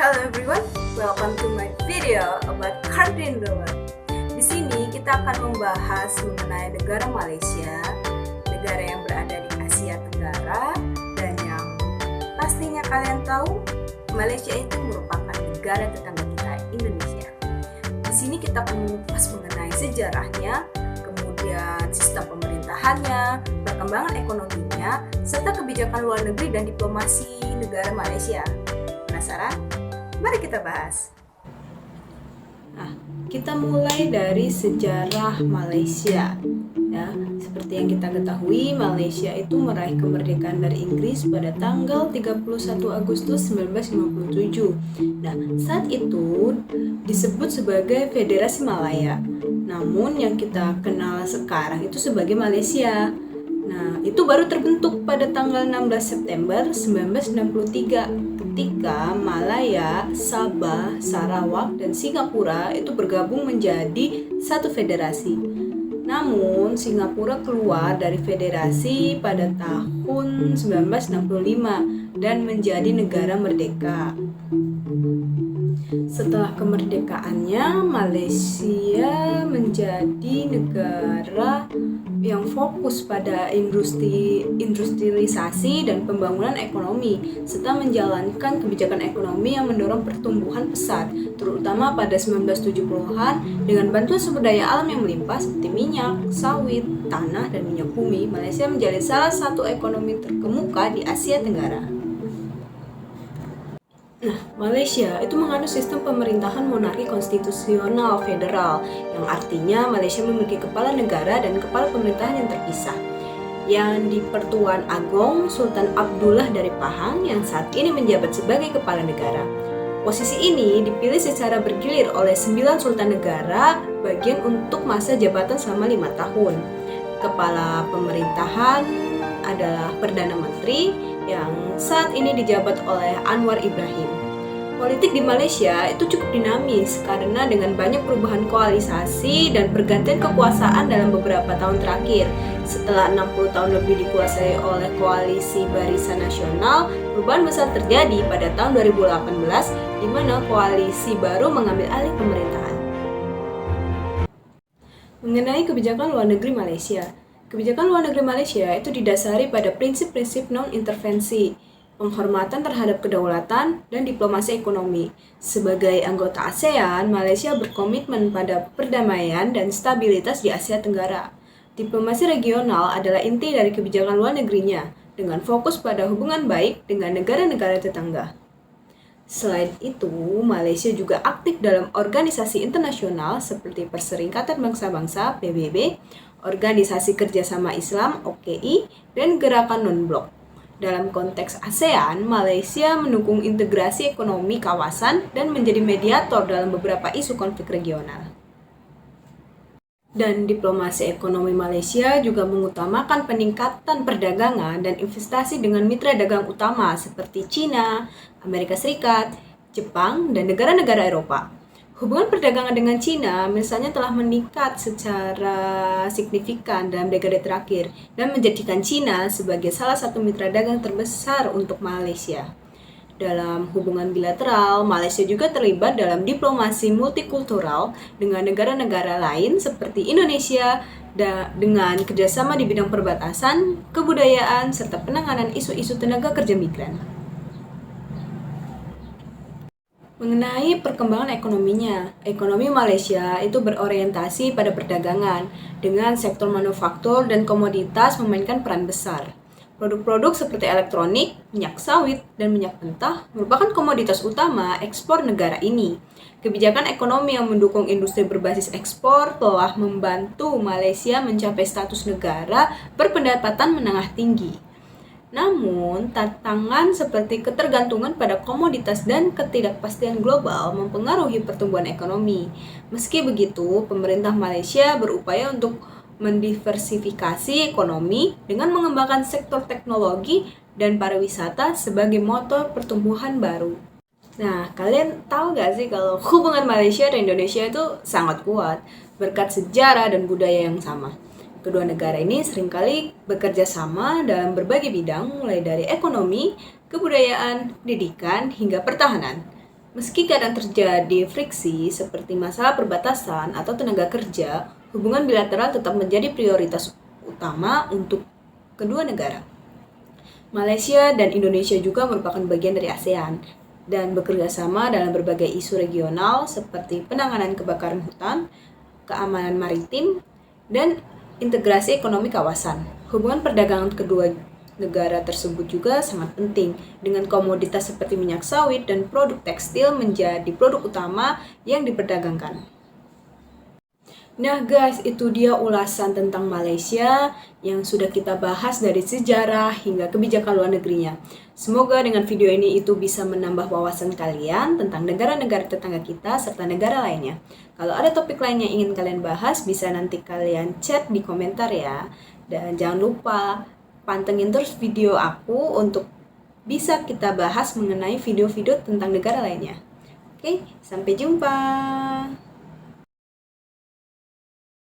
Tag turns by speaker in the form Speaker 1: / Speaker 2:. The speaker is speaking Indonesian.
Speaker 1: Hello everyone, welcome to my video about country in the world. Di sini kita akan membahas mengenai negara Malaysia, negara yang berada di Asia Tenggara, dan yang pastinya kalian tahu, Malaysia itu merupakan negara tetangga kita, Indonesia. Di sini kita akan mengupas mengenai sejarahnya, kemudian sistem pemerintahannya, perkembangan ekonominya, serta kebijakan luar negeri dan diplomasi negara Malaysia. Penasaran? Mari kita bahas. Nah, kita mulai dari sejarah Malaysia. Ya, seperti yang kita ketahui, Malaysia itu meraih kemerdekaan dari Inggris pada tanggal 31 Agustus 1957. Nah, saat itu disebut sebagai Federasi Malaya. Namun yang kita kenal sekarang itu sebagai Malaysia. Nah, itu baru terbentuk pada tanggal 16 September 1963 ketika Malaya, Sabah, Sarawak, dan Singapura itu bergabung menjadi satu federasi. Namun, Singapura keluar dari federasi pada tahun 1965 dan menjadi negara merdeka. Setelah kemerdekaannya, Malaysia menjadi negara yang fokus pada industrialisasi dan pembangunan ekonomi, serta menjalankan kebijakan ekonomi yang mendorong pertumbuhan pesat, terutama pada 1970-an dengan bantuan sumber daya alam yang melimpah seperti minyak, sawit, tanah, dan minyak bumi. Malaysia menjadi salah satu ekonomi terkemuka di Asia Tenggara. Nah, Malaysia itu menganut sistem pemerintahan monarki konstitusional federal, yang artinya Malaysia memiliki kepala negara dan kepala pemerintahan yang terpisah. Yang di Pertuan Agong Sultan Abdullah dari Pahang yang saat ini menjabat sebagai kepala negara. Posisi ini dipilih secara bergilir oleh 9 sultan negara bagian untuk masa jabatan selama 5 tahun. Kepala pemerintahan adalah Perdana Menteri yang saat ini dijabat oleh Anwar Ibrahim. Politik di Malaysia itu cukup dinamis karena dengan banyak perubahan koalisasi dan pergantian kekuasaan dalam beberapa tahun terakhir. Setelah 60 tahun lebih dikuasai oleh Koalisi Barisan Nasional, perubahan besar terjadi pada tahun 2018 di mana koalisi baru mengambil alih pemerintahan. Mengenai kebijakan luar negeri Malaysia, kebijakan luar negeri Malaysia itu didasari pada prinsip-prinsip non-intervensi, penghormatan terhadap kedaulatan, dan diplomasi ekonomi. Sebagai anggota ASEAN, Malaysia berkomitmen pada perdamaian dan stabilitas di Asia Tenggara. Diplomasi regional adalah inti dari kebijakan luar negerinya, dengan fokus pada hubungan baik dengan negara-negara tetangga. Selain itu, Malaysia juga aktif dalam organisasi internasional seperti Perserikatan Bangsa-Bangsa (PBB), Organisasi Kerjasama Islam (OKI), dan Gerakan Non-Blok. Dalam konteks ASEAN, Malaysia mendukung integrasi ekonomi kawasan dan menjadi mediator dalam beberapa isu konflik regional. Dan diplomasi ekonomi Malaysia juga mengutamakan peningkatan perdagangan dan investasi dengan mitra dagang utama seperti China, Amerika Serikat, Jepang, dan negara-negara Eropa. Hubungan perdagangan dengan China misalnya telah meningkat secara signifikan dalam dekade terakhir dan menjadikan China sebagai salah satu mitra dagang terbesar untuk Malaysia. Dalam hubungan bilateral, Malaysia juga terlibat dalam diplomasi multikultural dengan negara-negara lain seperti Indonesia dengan kerjasama di bidang perbatasan, kebudayaan, serta penanganan isu-isu tenaga kerja migran. Mengenai perkembangan ekonominya, ekonomi Malaysia itu berorientasi pada perdagangan dengan sektor manufaktur dan komoditas memainkan peran besar. Produk-produk seperti elektronik, minyak sawit, dan minyak mentah merupakan komoditas utama ekspor negara ini. Kebijakan ekonomi yang mendukung industri berbasis ekspor telah membantu Malaysia mencapai status negara berpendapatan menengah tinggi. Namun, tantangan seperti ketergantungan pada komoditas dan ketidakpastian global mempengaruhi pertumbuhan ekonomi. Meski begitu, pemerintah Malaysia berupaya untuk mendiversifikasi ekonomi dengan mengembangkan sektor teknologi dan pariwisata sebagai motor pertumbuhan baru. Nah, kalian tahu gak sih kalau hubungan Malaysia dan Indonesia itu sangat kuat berkat sejarah dan budaya yang sama. Kedua negara ini seringkali bekerja sama dalam berbagai bidang, mulai dari ekonomi, kebudayaan, pendidikan, hingga pertahanan. Meski kadang terjadi friksi seperti masalah perbatasan atau tenaga kerja, hubungan bilateral tetap menjadi prioritas utama untuk kedua negara. Malaysia dan Indonesia juga merupakan bagian dari ASEAN dan bekerja sama dalam berbagai isu regional seperti penanganan kebakaran hutan, keamanan maritim, dan integrasi ekonomi kawasan. Hubungan perdagangan kedua negara tersebut juga sangat penting, dengan komoditas seperti minyak sawit dan produk tekstil menjadi produk utama yang diperdagangkan. Nah guys, itu dia ulasan tentang Malaysia yang sudah kita bahas dari sejarah hingga kebijakan luar negerinya. Semoga dengan video ini itu bisa menambah wawasan kalian tentang negara-negara tetangga kita serta negara lainnya. Kalau ada topik lain yang ingin kalian bahas, bisa nanti kalian chat di komentar ya. Dan jangan lupa pantengin terus video aku untuk bisa kita bahas mengenai video-video tentang negara lainnya. Oke, sampai jumpa.